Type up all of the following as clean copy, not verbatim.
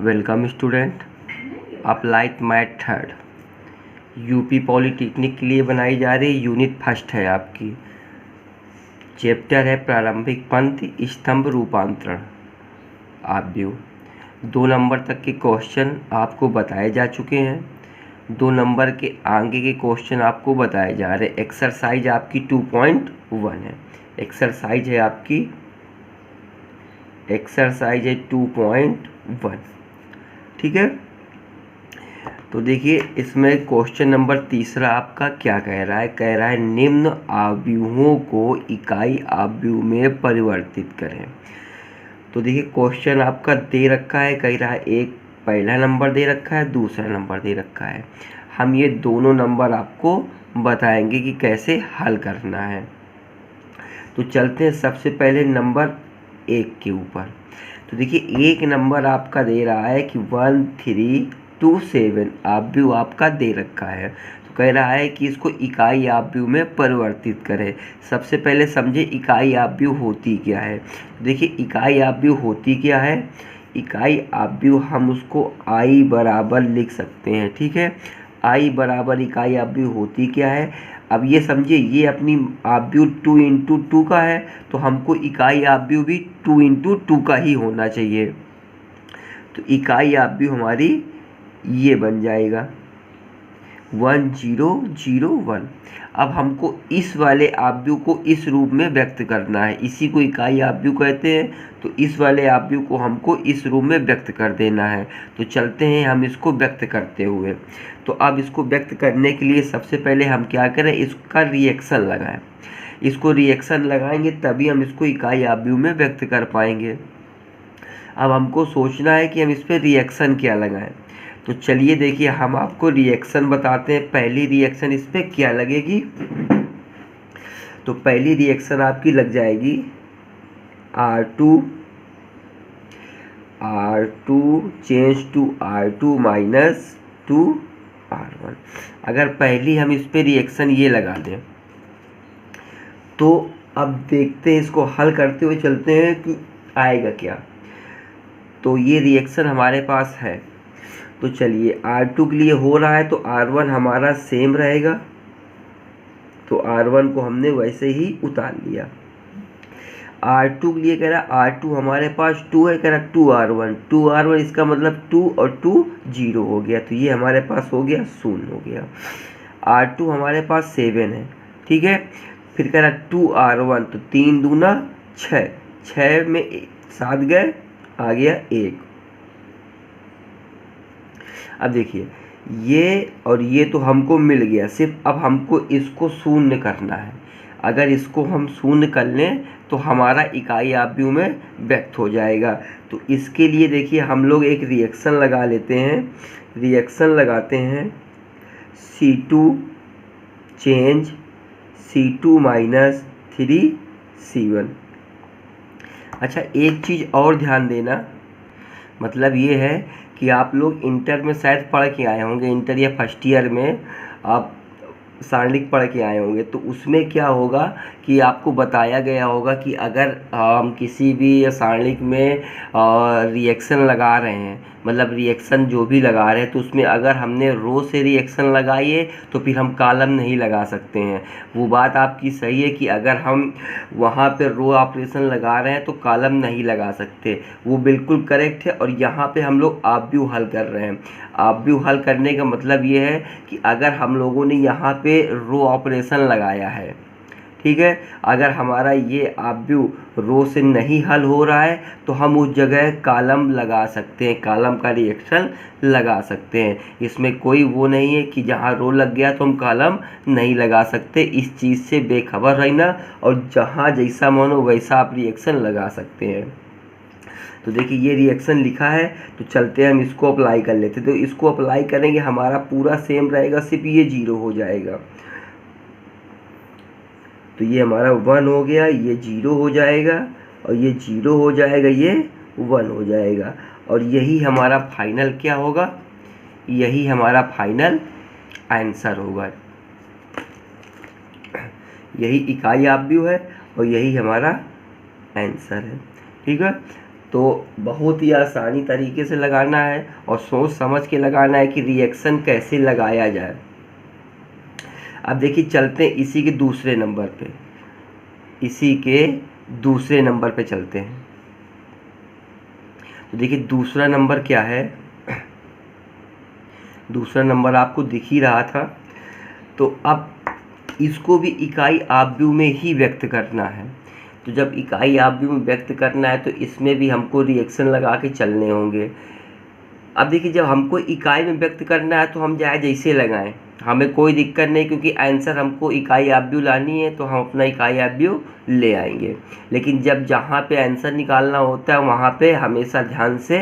Welcome student. Applied method UP polytechnic के लिए बनाई जा रही यूनिट फर्स्ट है आपकी। चैप्टर है प्रारंभिक पंक्ति स्तंभ रूपांतरण आव्यूह। 2 नंबर तक के क्वेश्चन आपको बताए जा चुके हैं। 2 नंबर के आगे के क्वेश्चन आपको बताए जा रहे हैं। एक्सरसाइज आपकी 2.1 है। एक्सरसाइज है आपकी 2.1। ठीक है, तो देखिए इसमें क्वेश्चन नंबर तीसरा आपका क्या कह रहा है। कह रहा है निम्न आव्यूहों को इकाई आव्यूह में परिवर्तित करें। तो देखिए क्वेश्चन आपका दे रखा है, कह रहा है एक पहला नंबर दे रखा है, दूसरा नंबर दे रखा है। हम ये दोनों नंबर आपको बताएंगे कि कैसे हल करना है। तो चलते हैं सबसे पहले नंबर 1 के ऊपर। तो देखिए एक नंबर आपका दे रहा है कि 1327 आव्यूह आपका दे रखा है। तो कह रहा है कि इसको इकाई आव्यूह में परिवर्तित करें। सबसे पहले समझे इकाई आव्यूह होती क्या है। तो देखिए इकाई आव्यूह होती क्या है। इकाई आव्यूह हम उसको आई बराबर लिख सकते हैं। ठीक है, आई बराबर इकाई आव्यूह होती क्या है। अब ये समझिए ये अपनी आव्यूह 2 × 2 का है, तो हमको इकाई आव्यूह भी 2 × 2 का ही होना चाहिए। तो इकाई आव्यूह हमारी ये बन जाएगा 1001। अब हमको इस वाले आव्यूह को इस रूप में व्यक्त करना है, इसी को इकाई आव्यूह कहते हैं। तो इस वाले आव्यूह को हमको इस रूप में व्यक्त कर देना है। तो चलते हैं हम इसको व्यक्त करते हुए। तो अब इसको व्यक्त करने के लिए सबसे पहले हम क्या करें, इसका रिएक्शन लगाएं। इसको रिएक्शन लगाएंगे तभी हम इसको इकाई आव्यूह में व्यक्त कर पाएंगे। अब हमको सोचना है कि हम इस पर रिएक्शन क्या लगाएं। तो चलिए देखिए हम आपको रिएक्शन बताते हैं। पहली रिएक्शन इस पर क्या लगेगी। तो पहली रिएक्शन आपकी लग जाएगी R2 change to R2 minus 2R1। अगर पहली हम इस पर रिएक्शन ये लगा दें तो अब देखते हैं, इसको हल करते हुए चलते हैं कि आएगा क्या। तो ये रिएक्शन हमारे पास है। तो चलिए R2 के लिए हो रहा है तो R1 हमारा सेम रहेगा। तो R1 को हमने वैसे ही उतार लिया। R2 के लिए कह रहा R2 हमारे पास 2 है, कह रहा 2R1 इसका मतलब 2 और 2 0 हो गया। तो ये हमारे पास हो गया 0 हो गया। R2 हमारे पास 7 है। ठीक है, फिर कह रहा 2R1 तो 3 दूना 6, 6 में 7 गए, आ गया 1। अब देखिए ये और ये तो हमको मिल गया, सिर्फ अब हमको इसको शून्य करना है। अगर इसको हम शून्य कर लें तो हमारा इकाई आव्यूह में व्यक्त हो जाएगा। तो इसके लिए देखिए हम लोग एक रिएक्शन लगा लेते हैं। रिएक्शन लगाते हैं C2 change C2 minus 3C1। अच्छा एक चीज़ और ध्यान देना, मतलब ये है कि आप लोग इंटर में शायद पढ़ के आए होंगे, इंटर या फर्स्ट ईयर में आप सारणिक पढ़ के आए होंगे। तो उसमें क्या होगा कि आपको बताया गया होगा कि अगर हम किसी भी सारणिक में रिएक्शन लगा रहे हैं, मतलब रिएक्शन जो भी लगा रहे हैं, तो उसमें अगर हमने रो से रिएक्शन लगाई है तो फिर हम कॉलम नहीं लगा सकते हैं। वो बात आपकी सही है कि अगर हम वहाँ पे रो ऑपरेशन लगा रहे हैं तो कॉलम नहीं लगा सकते, वो बिल्कुल करेक्ट है। और यहाँ पे हम लोग आव्यूह हल कर रहे हैं। आव्यूह हल करने का मतलब ये है कि अगर हम लोगों ने यहाँ पे रो ऑपरेशन लगाया है, ठीक है, अगर हमारा ये आव्यूह रो से नहीं हल हो रहा है तो हम उस जगह कॉलम लगा सकते हैं, कॉलम का रिएक्शन लगा सकते हैं। इसमें कोई वो नहीं है कि जहाँ रो लग गया तो हम कॉलम नहीं लगा सकते। इस चीज़ से बेखबर रहना और जहाँ जैसा मन हो वैसा आप रिएक्शन लगा सकते हैं। तो देखिए ये रिएक्शन लिखा है, तो चलते हैं हम इसको अप्लाई कर लेते हैं। तो इसको अप्लाई करेंगे हमारा पूरा सेम रहेगा, सिर्फ ये 0 हो जाएगा। तो ये हमारा 1 हो गया, ये 0 हो जाएगा और ये 0 हो जाएगा, ये 1 हो जाएगा। और यही हमारा फाइनल क्या होगा, यही हमारा फाइनल आंसर होगा। यही इकाई आव्यूह है और यही हमारा आंसर है। ठीक है, तो बहुत ही आसानी तरीके से लगाना है और सोच समझ के लगाना है कि रिएक्शन कैसे लगाया जाए। अब देखिए चलते हैं इसी के दूसरे नंबर पे, इसी के दूसरे नंबर पे चलते हैं। तो देखिए दूसरा नंबर क्या है, दूसरा नंबर आपको दिख ही रहा था। तो अब इसको भी इकाई आव्यूह में ही व्यक्त करना है। तो जब इकाई आव्यूह में व्यक्त करना है तो इसमें भी हमको रिएक्शन लगा के चलने होंगे। अब देखिए जब हमको इकाई में व्यक्त करना है तो हम चाहे जैसे लगाएं, हमें कोई दिक्कत नहीं, क्योंकि आंसर हमको इकाई आव्यूह लानी है तो हम अपना इकाई आव्यूह ले आएंगे। लेकिन जब जहाँ पे आंसर निकालना होता है वहाँ पे हमेशा ध्यान से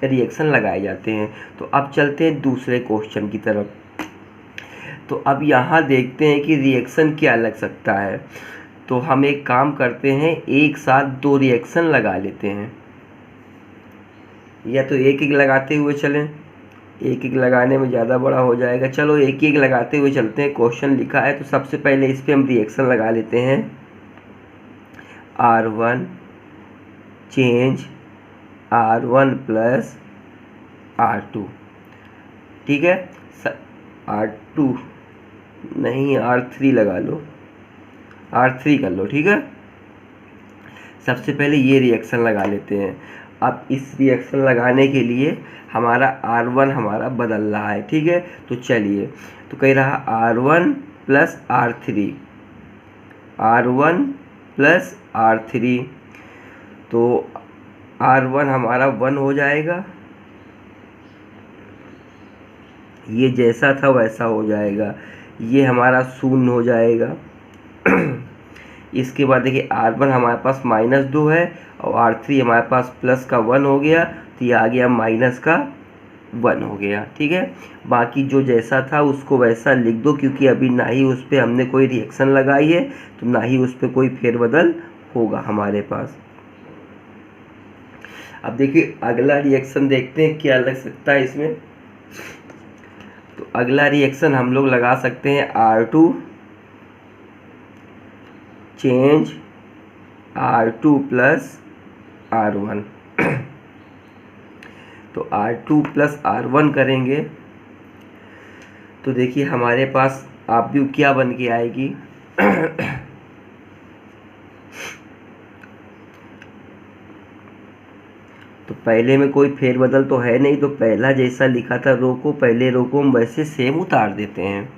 रिएक्शन लगाए जाते हैं। तो अब चलते हैं दूसरे क्वेश्चन की तरफ। तो अब यहाँ देखते हैं कि रिएक्शन क्या लग सकता है। तो हम एक काम करते हैं, एक साथ दो रिएक्शन लगा लेते हैं, या तो एक एक लगाते हुए चलें, एक एक लगाने में ज़्यादा बड़ा हो जाएगा। चलो एक एक लगाते हुए चलते हैं। क्वेश्चन लिखा है तो सबसे पहले इस पर हम रिएक्शन लगा लेते हैं। R1 change R1 plus R2, ठीक है। R2 नहीं, R3 लगा लो, R3 कर लो, ठीक है। सबसे पहले ये रिएक्शन लगा लेते हैं। अब इस रिएक्शन लगाने के लिए हमारा R1 हमारा बदल रहा है, ठीक है। तो चलिए, तो कह रहा R1 plus R3, R1 plus R3, तो R1 हमारा 1 हो जाएगा, ये जैसा था वैसा हो जाएगा, ये हमारा 0 हो जाएगा। इसके बाद देखिए R1 हमारे पास -2 है और R3 हमारे पास प्लस का 1 हो गया, तो ये आ गया माइनस का 1 हो गया, ठीक है। बाकी जो जैसा था उसको वैसा लिख दो, क्योंकि अभी ना ही उस पर हमने कोई रिएक्शन लगाई है तो ना ही उस पर कोई फेरबदल होगा हमारे पास। अब देखिए अगला रिएक्शन देखते हैं क्या लग सकता है इसमें। तो अगला रिएक्शन हम लोग लगा सकते हैं R2 change R2 plus R1। तो R2 प्लस R1 करेंगे तो देखिए हमारे पास आव्यूह क्या बन के आएगी। तो पहले में कोई फेरबदल तो है नहीं, तो पहला जैसा लिखा था रो को, पहले रो को हम वैसे सेम उतार देते हैं।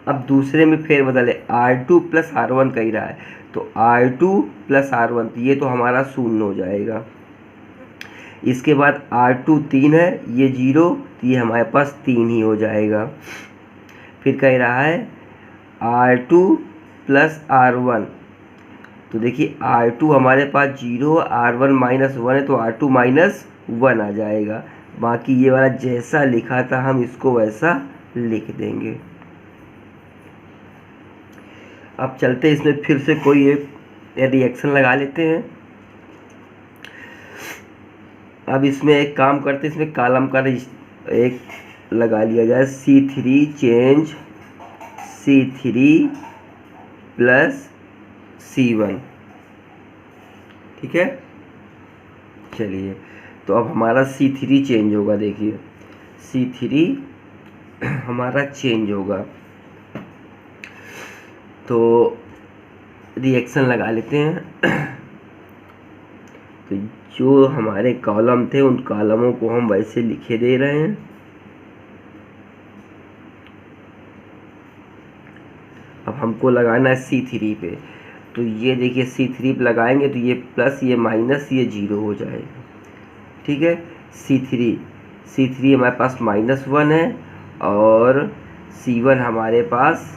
अब दूसरे में फेरबदल है, R2 प्लस R1 कह रहा है, तो R2 प्लस R1, तो ये तो हमारा 0 हो जाएगा। इसके बाद R2 3 है, ये 0, तो ये हमारे पास 3 ही हो जाएगा। फिर कह रहा है R2 प्लस R1, तो देखिए R2 हमारे पास 0, R1 -1 है, तो R2 -1 आ जाएगा। बाकी ये वाला जैसा लिखा था हम इसको वैसा लिख देंगे। अब चलते हैं इसमें फिर से कोई एक रिएक्शन लगा लेते हैं। अब इसमें एक काम करते हैं, इसमें कॉलम का एक लगा लिया जाए, C3 change C3 plus C1, ठीक है। चलिए, तो अब हमारा C3 चेंज होगा, देखिए C3 हमारा चेंज होगा। तो रिएक्शन लगा लेते हैं। तो जो हमारे कॉलम थे उन कॉलमों को हम वैसे लिखे दे रहे हैं। अब हमको लगाना है C3 पे, तो ये देखिए C3 पे लगाएंगे तो ये प्लस, ये माइनस, ये 0 हो जाएगा, ठीक है। C3 हमारे पास -1 है और C1 हमारे पास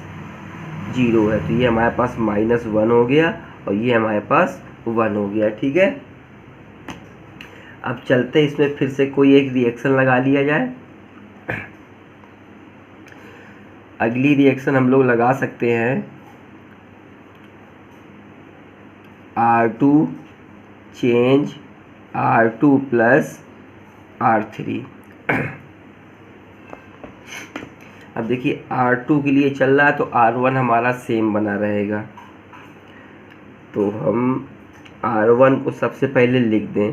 0 है, तो ये हमारे पास -1 हो गया और ये हमारे पास 1 हो गया, ठीक है। अब चलते इसमें फिर से कोई एक रिएक्शन लगा लिया जाए। अगली रिएक्शन हम लोग लगा सकते हैं R2 change R2 plus R3। अब देखिए R2 के लिए चल रहा है तो R1 हमारा सेम बना रहेगा, तो हम R1 को सबसे पहले लिख दें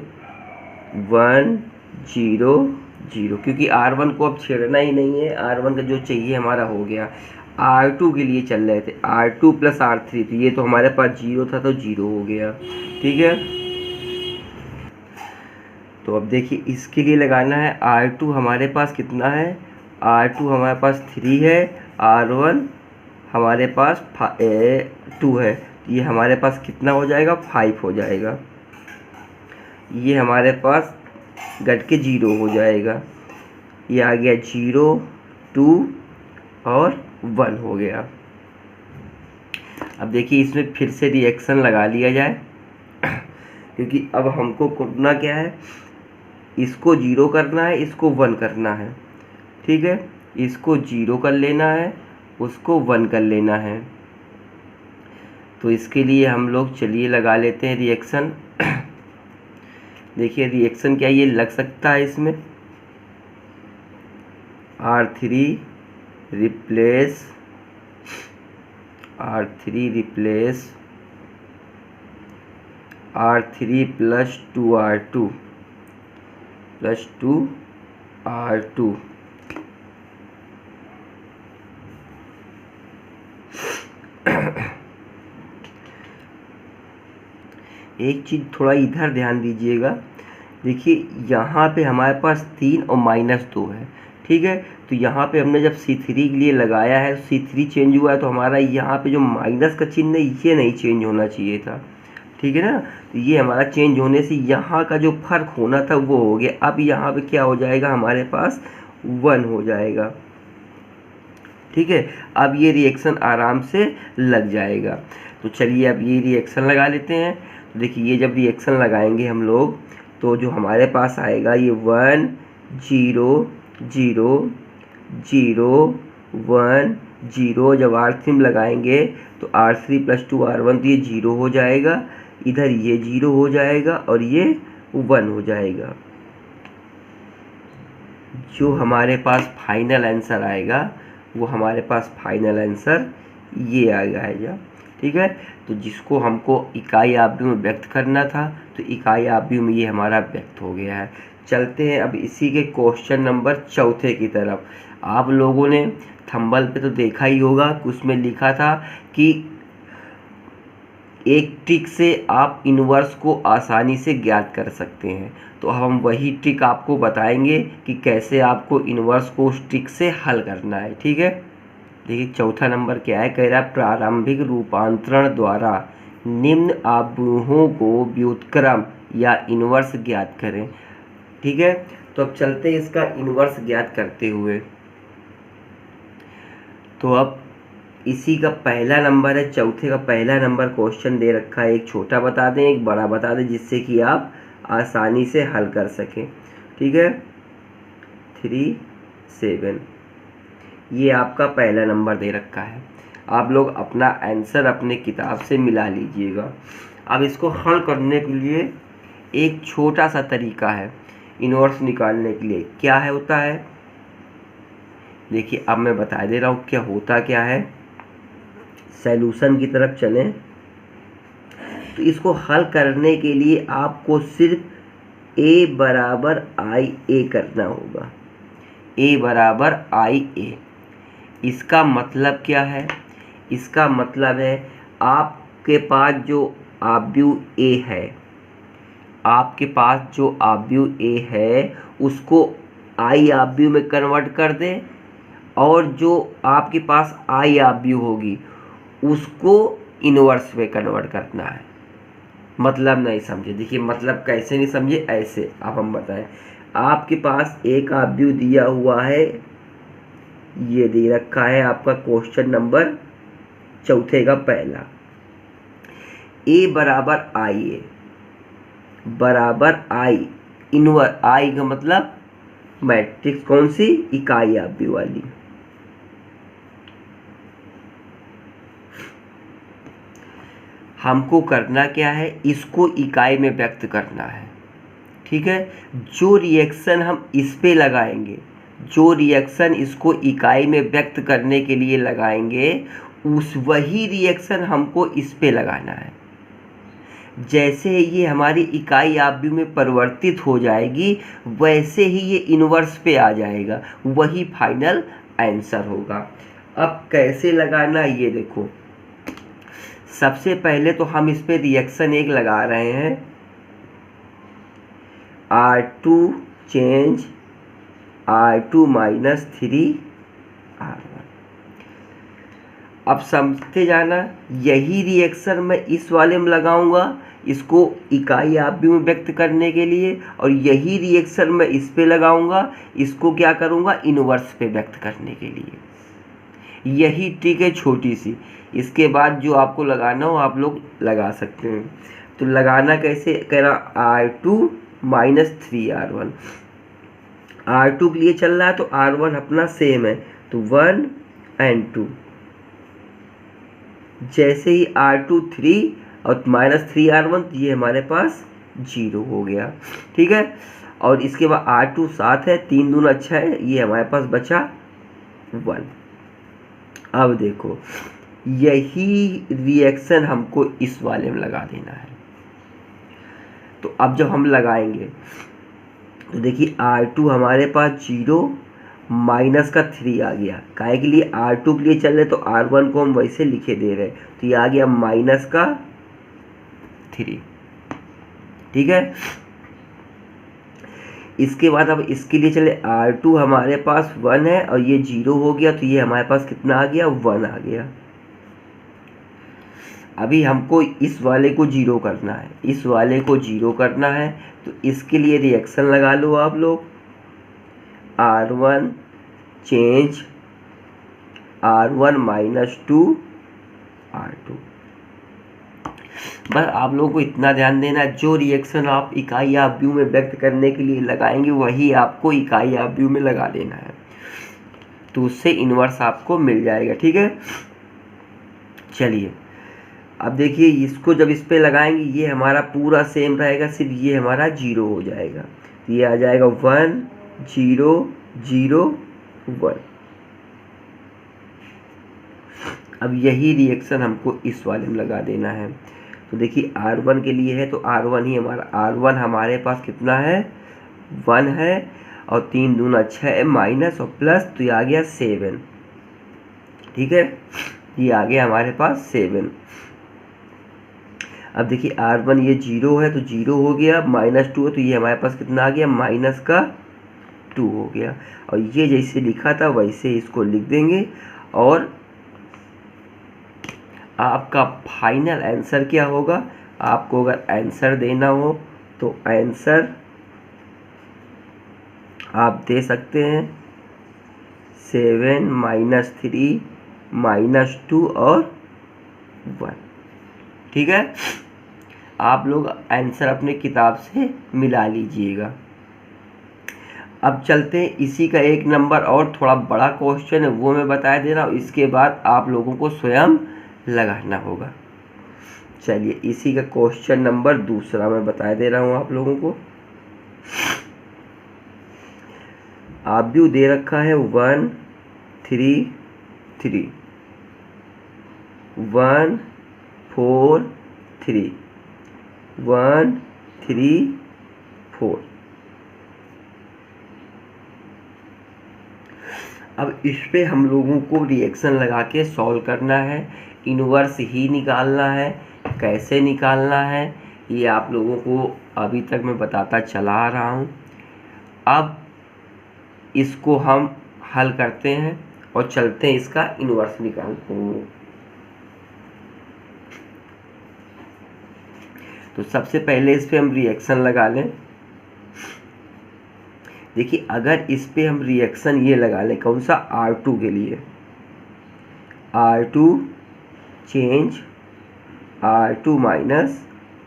1 0 0, क्योंकि R1 को अब छेड़ना ही नहीं है, R1 का जो चाहिए हमारा हो गया। R2 के लिए चल रहे थे, R2 + R3, तो ये तो हमारे पास 0 था तो 0 हो गया। ठीक है, तो अब देखिए इसके लिए लगाना है R2 हमारे पास कितना है, R2 हमारे पास 3 है, R1 हमारे पास 2 है, ये हमारे पास कितना हो जाएगा, 5 हो जाएगा। ये हमारे पास घट के 0 हो जाएगा, ये आ गया 0 2 और 1 हो गया। अब देखिए इसमें फिर से रिएक्शन लगा लिया जाए क्योंकि अब हमको करना क्या है, इसको 0 करना है, इसको 1 करना है। ठीक है, इसको 0 कर लेना है, उसको 1 कर लेना है। तो इसके लिए हम लोग चलिए लगा लेते हैं रिएक्शन। देखिए रिएक्शन क्या ये लग सकता है इसमें, R3 replace R3 + 2R2 + 2R2। एक चीज़ थोड़ा इधर ध्यान दीजिएगा, देखिए यहाँ पे हमारे पास 3 और -2 है। ठीक है, तो यहाँ पे हमने जब C3 के लिए लगाया है, C3 चेंज हुआ है, तो हमारा यहाँ पे जो माइनस का चिन्ह है ये नहीं चेंज होना चाहिए था। ठीक है ना, तो ये हमारा चेंज होने से यहाँ का जो फ़र्क होना था वो हो गया। अब यहाँ पे क्या हो जाएगा, हमारे पास 1 हो जाएगा। ठीक है, अब ये रिएक्शन आराम से लग जाएगा। तो चलिए अब ये रिएक्शन लगा लेते हैं। तो देखिए ये जब रिएक्शन लगाएंगे हम लोग, तो जो हमारे पास आएगा ये 1 0 0 0 1 0। जब R3 लगाएंगे तो R3 + 2R1, तो ये 0 हो जाएगा, इधर ये 0 हो जाएगा और ये 1 हो जाएगा। जो हमारे पास फाइनल आंसर आएगा वो हमारे पास फाइनल आंसर ये आ जाएगा। ठीक है, तो जिसको हमको इकाई आव्यूह में व्यक्त करना था, तो इकाई आव्यूह में ये हमारा व्यक्त हो गया है। चलते हैं अब इसी के क्वेश्चन नंबर 4 की तरफ। आप लोगों ने थंबनेल पे तो देखा ही होगा, उसमें लिखा था कि एक ट्रिक से आप इन्वर्स को आसानी से ज्ञात कर सकते हैं। तो हम वही ट्रिक आपको बताएंगे कि कैसे आपको इन्वर्स को उस ट्रिक से हल करना है। ठीक है, देखिए 4था नंबर क्या है, कह रहा है प्रारंभिक रूपांतरण द्वारा निम्न आव्यूहों को व्युत्क्रम या इन्वर्स ज्ञात करें। ठीक है, तो अब चलते हैं इसका इन्वर्स ज्ञात करते हुए। तो अब इसी का पहला नंबर है, 4 का पहला नंबर क्वेश्चन दे रखा है। एक छोटा बता दें, एक बड़ा बता दें, जिससे कि आप आसानी से हल कर सकें। ठीक है, 3 7 ये आपका पहला नंबर दे रखा है। आप लोग अपना आंसर अपने किताब से मिला लीजिएगा। अब इसको हल करने के लिए एक छोटा सा तरीका है इन्वर्स निकालने के लिए। क्या है होता है, देखिए अब मैं बता दे रहा हूँ क्या होता क्या है। सॉल्यूशन की तरफ चलें, तो इसको हल करने के लिए आपको सिर्फ a = IA करना होगा। a = IA, इसका मतलब क्या है, इसका मतलब है आपके पास जो आव्यूह A है, आपके पास जो आव्यूह A है उसको I आव्यूह में कन्वर्ट कर दें, और जो आपके पास I आव्यूह होगी उसको इन्वर्स में कन्वर्ट करना है। मतलब नहीं समझे, देखिए मतलब कैसे नहीं समझे, ऐसे अब हम बताएं। आपके पास एक आव्यूह दिया हुआ है, ये दे रखा है आपका क्वेश्चन नंबर 4 का पहला, a = IA = I inverse. I का मतलब मैट्रिक्स कौन सी, इकाई आव्यूह वाली। हमको करना क्या है, इसको इकाई में व्यक्त करना है। ठीक है, जो रिएक्शन हम इस पे लगाएंगे, जो रिएक्शन इसको इकाई में व्यक्त करने के लिए लगाएंगे, उस वही रिएक्शन हमको इस पे लगाना है। जैसे ये हमारी इकाई आव्यूह में परिवर्तित हो जाएगी वैसे ही ये इन्वर्स पे आ जाएगा, वही फाइनल आंसर होगा। अब कैसे लगाना ये देखो, सबसे पहले तो हम इस पे रिएक्शन एक लगा रहे हैं, R2 change R2 minus 3R1। अब समझते जाना, यही रिएक्शन मैं इस वाले में लगाऊंगा इसको इकाई आव्यूह में व्यक्त करने के लिए, और यही रिएक्शन मैं इस पे लगाऊंगा इसको क्या करूंगा, इन्वर्स पे व्यक्त करने के लिए। यही ट्रिक है छोटी सी, इसके बाद जो आपको लगाना हो आप लोग लगा सकते हैं। तो लगाना कैसे, कह रहा R2 माइनस 3R1, R2 के लिए चल रहा है तो R1 अपना सेम है तो 1 and 2, जैसे ही R2 3 और माइनस 3R1 तो ये हमारे पास 0 हो गया, ठीक है। और इसके बाद R2 7 है, 3 दूना अच्छा है, ये हमारे पास बचा 1। अब देखो यही रिएक्शन हमको इस वाले में लगा देना है। तो अब जब हम लगाएंगे तो देखिए R2 हमारे पास 0 माइनस का 3 आ गया, काहे के लिए, R2 के लिए चल रहे तो R1 को हम वैसे लिखे दे रहे, तो ये आ गया माइनस का 3, ठीक है। इसके बाद अब इसके लिए चले, R2 हमारे पास 1 है और ये 0 हो गया तो ये हमारे पास कितना आ गया, 1 आ गया। अभी हमको इस वाले को 0 करना है, इस वाले को 0 करना है, तो इसके लिए रिएक्शन लगा लो आप लोग, R1 change R1 minus 2R2। बस आप लोगों को इतना ध्यान देना, जो रिएक्शन आप इकाई आव्यूह में व्यक्त करने के लिए लगाएंगे वही आपको इकाई आव्यूह में लगा देना है, तो उससे इन्वर्स आपको मिल जाएगा, ठीक है। चलिए अब देखिए इसको जब इस पे लगाएंगे ये हमारा पूरा सेम रहेगा, सिर्फ ये हमारा 0 हो जाएगा, तो ये आ जाएगा 1 0 0 1। अब यही रिएक्शन हमको इस वाले में लगा देना है। तो देखिए R1 के लिए है तो R1 ही हमारा, R1 हमारे पास कितना है, 1 है, और 3 दूना 6 है, माइनस और प्लस, तो ये आ गया 7, ठीक है, ये आ गया हमारे पास 7। अब देखिए R1 ये 0 है तो 0 हो गया, माइनस 2 है तो ये हमारे पास कितना आ गया, माइनस का 2 हो गया, और ये जैसे लिखा था वैसे इसको लिख देंगे। और आपका फाइनल आंसर क्या होगा, आपको अगर आंसर देना हो तो आंसर आप दे सकते हैं 7 माइनस 3 माइनस 2 और 1, ठीक है। आप लोग आंसर अपने किताब से मिला लीजिएगा। अब चलते हैं, इसी का एक नंबर और थोड़ा बड़ा क्वेश्चन है वो मैं बता दे रहा हूँ, इसके बाद आप लोगों को स्वयं लगाना होगा। चलिए इसी का क्वेश्चन नंबर दूसरा मैं बता दे रहा हूँ आप लोगों को। आव्यूह दे रखा है 1 3 3 1 4 3 1 3 4। अब इस पे हम लोगों को रिएक्शन लगा के सॉल्व करना है, इन्वर्स ही निकालना है। कैसे निकालना है ये आप लोगों को अभी तक मैं बताता चला आ रहा हूँ। अब इसको हम हल करते हैं और चलते हैं इसका इन्वर्स निकालते हैं। तो सबसे पहले इस पे हम रिएक्शन लगा लें। देखिए अगर इस पे हम रिएक्शन ये लगा लें, कौन सा, R2 के लिए, R2 change R2 minus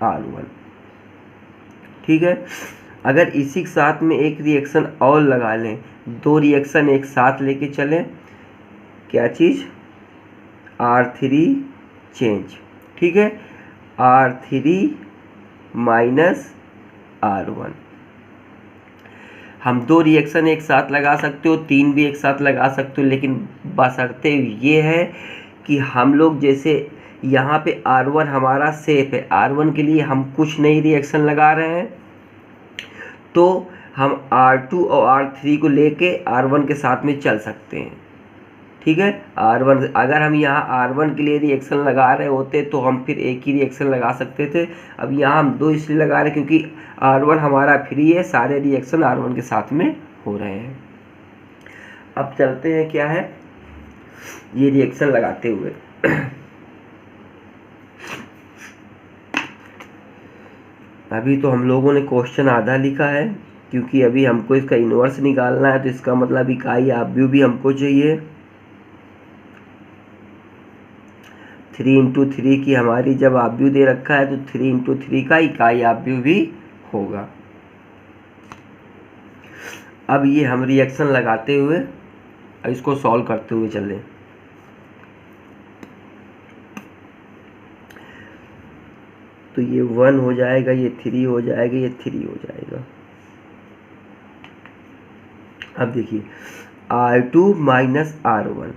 R1, ठीक है। अगर इसी के साथ में एक रिएक्शन और लगा लें, 2 रिएक्शन एक साथ लेके चलें, क्या चीज़, R3 चेंज, ठीक है, R3 माइनस R1। हम 2 रिएक्शन एक साथ लगा सकते हो, 3 भी एक साथ लगा सकते हो, लेकिन बशर्ते ये है कि हम लोग जैसे यहाँ पे R1 हमारा सेफ है, R1 के लिए हम कुछ नई रिएक्शन लगा रहे हैं, तो हम R2 और R3 को लेके R1 के साथ में चल सकते हैं। ठीक है, R1 अगर हम यहाँ R1 के लिए रिएक्शन लगा रहे होते तो हम फिर एक ही रिएक्शन लगा सकते थे। अब यहाँ हम दो इसलिए लगा रहे क्योंकि R1 हमारा फ्री है, सारे रिएक्शन R1 के साथ में हो रहे हैं। अब चलते हैं क्या है ये रिएक्शन लगाते हुए। अभी तो हम लोगों ने क्वेश्चन आधा लिखा है, क्योंकि अभी हमको इसका इन्वर्स निकालना है, तो इसका मतलब इकाई आव्यूह भी हमको चाहिए। 3 इंटू 3 की हमारी जब आव्यूह दे रखा है तो 3 इंटू 3 का इकाई आव्यूह भी होगा। अब ये हम रिएक्शन लगाते हुए इसको सॉल्व करते हुए चलें। तो ये 1 हो जाएगा, ये 3 हो जाएगा, ये 3 हो जाएगा। अब देखिए R2 minus R1,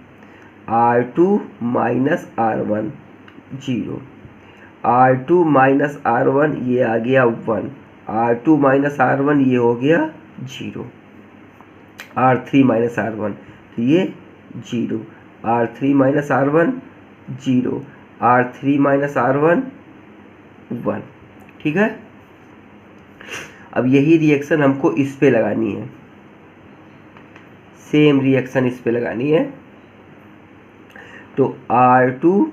R2 minus R1 0, R2 minus R1 ये आ गया 1, R2 माइनस R1 ये हो गया 0, R3 माइनस R1 तो ये 0, R3 minus R1 0, R3 minus R1 1। ठीक है, अब यही रिएक्शन हमको इस पे लगानी है, सेम रिएक्शन इस पे लगानी है। तो R2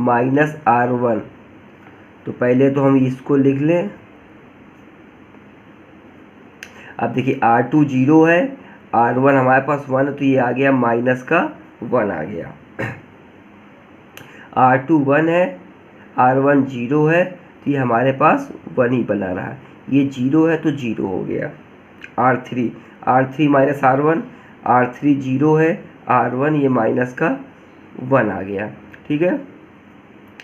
माइनस R1, तो पहले तो हम इसको लिख लें। अब देखिए R2 0 है, R1 हमारे पास 1 है, तो ये आ गया माइनस का 1 आ गया। R2 1 है, R1 0 है, तो ये हमारे पास 1 ही बना रहा। ये 0 है तो 0 हो गया। R3 माइनस R1, R3 0 है, R1 ये माइनस का 1 आ गया। ठीक है,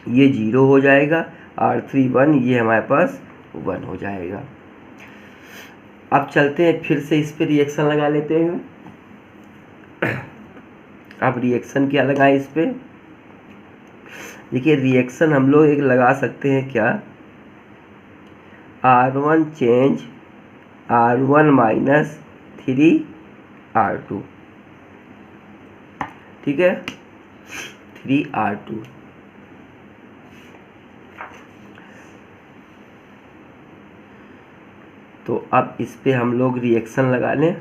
ये 0 हो जाएगा, R3 1, ये हमारे पास 1 हो जाएगा। अब चलते हैं फिर से इस पे रिएक्शन लगा लेते हैं। अब रिएक्शन क्या लगाएं इस पे? देखिए रिएक्शन हम लोग एक लगा सकते हैं क्या, R1 change R1 minus 3 R2। ठीक है, 3 R2। तो अब इस पे हम लोग रिएक्शन लगा लें।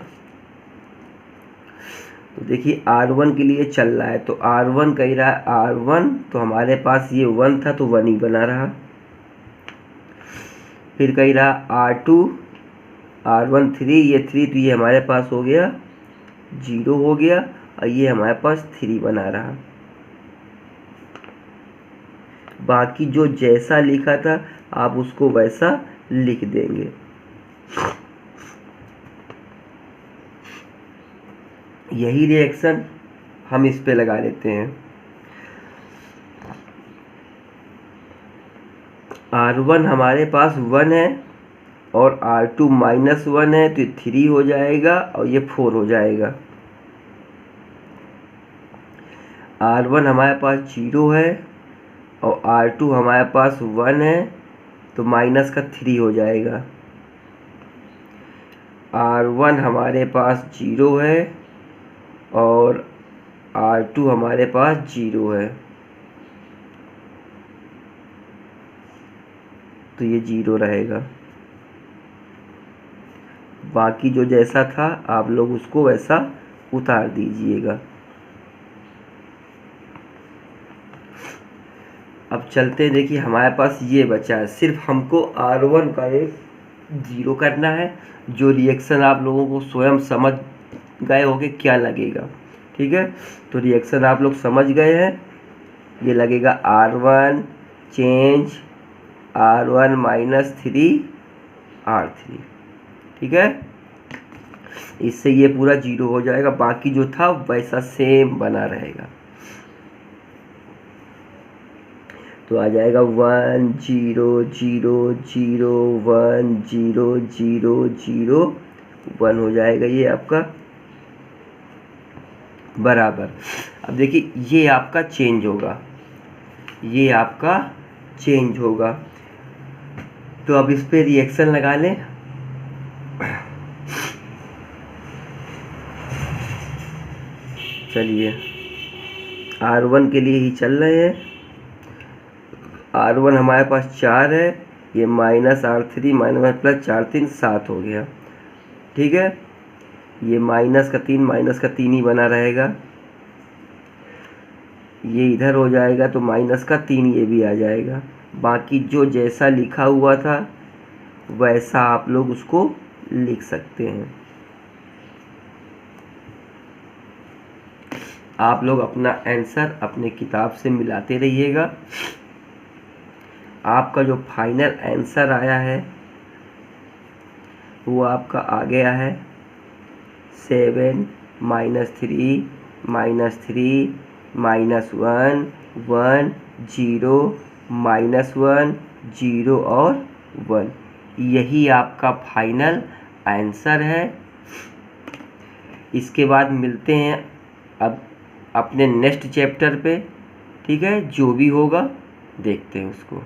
तो देखिए R1 के लिए चल रहा है, तो R1 कह रहा है R1, तो हमारे पास ये 1 था तो 1 ही बना रहा। फिर कह रहा R2, R1 3, ये 3, तो ये हमारे पास हो गया 0 हो गया, और ये हमारे पास 3 बना रहा। बाकी जो जैसा लिखा था आप उसको वैसा लिख देंगे। यही रिएक्शन हम इस पे लगा लेते हैं। R1 हमारे पास 1 है और R2 माइनस 1 है, तो 3 हो जाएगा और ये 4 हो जाएगा। R1 हमारे पास 0 है और R2 हमारे पास 1 है, तो माइनस का 3 हो जाएगा। R1 हमारे पास 0 है और R2 हमारे पास 0 है, तो ये 0 रहेगा। बाकी जो जैसा था आप लोग उसको वैसा उतार दीजिएगा। अब चलते हैं, देखिए हमारे पास ये बचा है, सिर्फ हमको R1 का एक 0 करना है। जो रिएक्शन आप लोगों को स्वयं समझ गए होंगे क्या लगेगा। ठीक है, तो रिएक्शन आप लोग समझ गए हैं, ये लगेगा R1 change R1 minus 3 R3। ठीक है, इससे ये पूरा 0 हो जाएगा, बाकी जो था वैसा सेम बना रहेगा। तो आ जाएगा 1 0 0 0 1 0 0 0 1 हो जाएगा ये आपका। बराबर। अब देखिए ये आपका चेंज होगा, ये आपका चेंज होगा। तो अब इस पे रिएक्शन लगा लें। चलिए R1 के लिए ही चल रहे हैं। R1 हमारे पास 4 है, ये -R3 प्लस 4 3 7 हो गया। ठीक है, ये -3 ही बना रहेगा, ये इधर हो जाएगा तो -3 ये भी आ जाएगा। बाकी जो जैसा लिखा हुआ था वैसा आप लोग उसको लिख सकते हैं। आप लोग अपना आंसर अपने किताब से मिलाते रहिएगा। आपका जो फाइनल आंसर आया है वो आपका आ गया है 7 -3 -3 -1 1 0 -1 0 और 1। यही आपका फाइनल आंसर है। इसके बाद मिलते हैं अब अपने नेक्स्ट चैप्टर पे। ठीक है, जो भी होगा देखते हैं उसको।